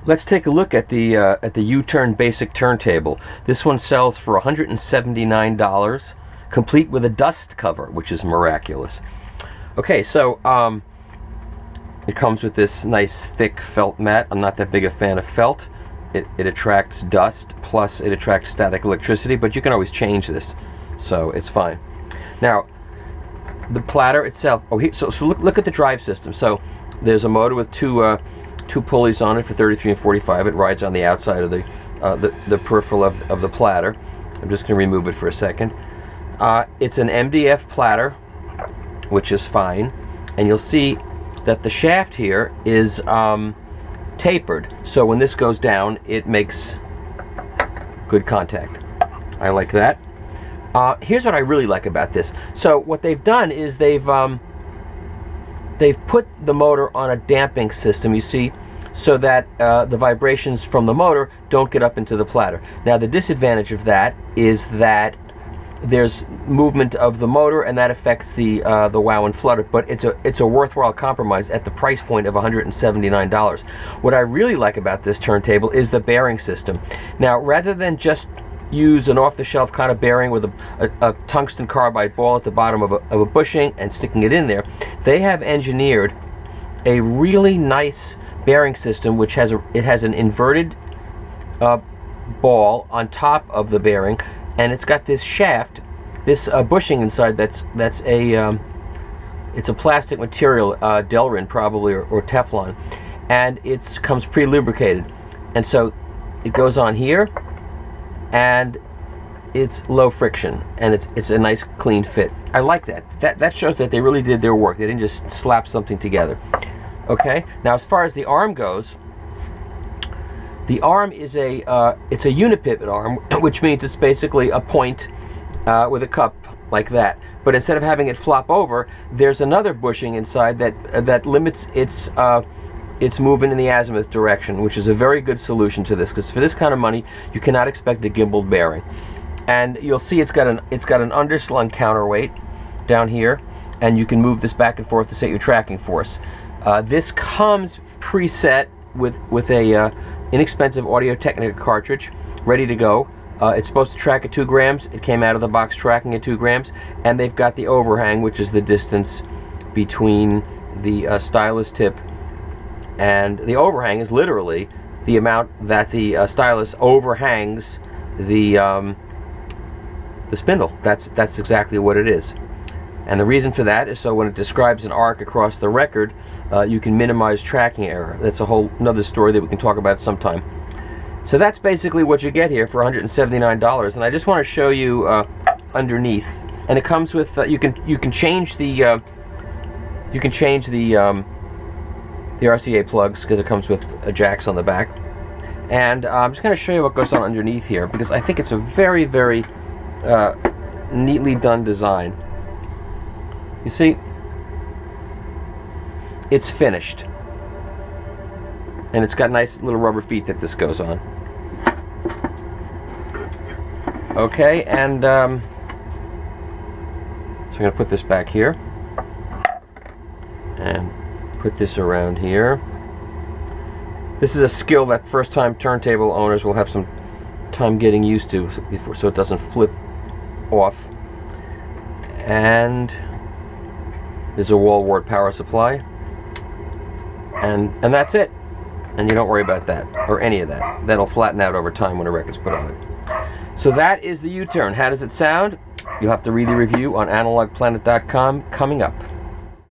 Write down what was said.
Let's take a look at the U-Turn basic turntable. This one sells for $179, complete with a dust cover, which is miraculous. Okay, so it comes with this nice thick felt mat. I'm not that big a fan of felt. It attracts dust, plus it attracts static electricity, but you can always change this, so it's fine. Now, the platter itself. Oh, so look at the drive system. So there's a motor with two pulleys on it for 33 and 45. It rides on the outside of the peripheral of the platter. I'm just going to remove it for a second. It's an MDF platter, which is fine, and you'll see that the shaft here is tapered, so when this goes down it makes good contact. I like that. Here's what I really like about this. So what they've done is they've put the motor on a damping system, you see, so that the vibrations from the motor don't get up into the platter. Now the disadvantage of that is that there's movement of the motor, and that affects the wow and flutter, but it's a worthwhile compromise at the price point of $179. What I really like about this turntable is the bearing system. Now, rather than just use an off-the-shelf kind of bearing with a tungsten carbide ball at the bottom of a bushing and sticking it in there, they have engineered a really nice bearing system which has an inverted ball on top of the bearing, and it's got this shaft, this bushing inside that's it's a plastic material, Delrin probably, or Teflon, and it comes pre-lubricated, and so it goes on here, and it's low friction, and it's a nice clean fit. I like that. That shows that they really did their work. They didn't just slap something together. Okay, now as far as the arm goes, the arm is it's a unipivot arm, which means it's basically a point with a cup like that. But instead of having it flop over, there's another bushing inside that limits its movement in the azimuth direction, which is a very good solution to this, because for this kind of money you cannot expect a gimbaled bearing. And you'll see it's got an underslung counterweight down here, and you can move this back and forth to set your tracking force. This comes preset with a inexpensive Audio-Technica cartridge ready to go. It's supposed to track at 2 grams. It came out of the box tracking at 2 grams, and they've got the overhang, which is the distance between the stylus tip, and the overhang is literally the amount that the stylus overhangs the spindle. That's exactly what it is. And the reason for that is so when it describes an arc across the record, you can minimize tracking error. That's a whole another story that we can talk about sometime. So that's basically what you get here for $179. And I just want to show you underneath. And it comes with you can change the RCA plugs, because it comes with jacks on the back. And I'm just going to show you what goes on underneath here, because I think it's a very, very neatly done design. You see, it's finished, and it's got nice little rubber feet that this goes on. Okay, and so I'm going to put this back here and put this around here. This is a skill that first-time turntable owners will have some time getting used to, so it doesn't flip off. And there's a wall wart power supply, and that's it. And you don't worry about that, or any of that. That'll flatten out over time when a record's put on it. So that is the U-Turn. How does it sound? You'll have to read the review on analogplanet.com coming up.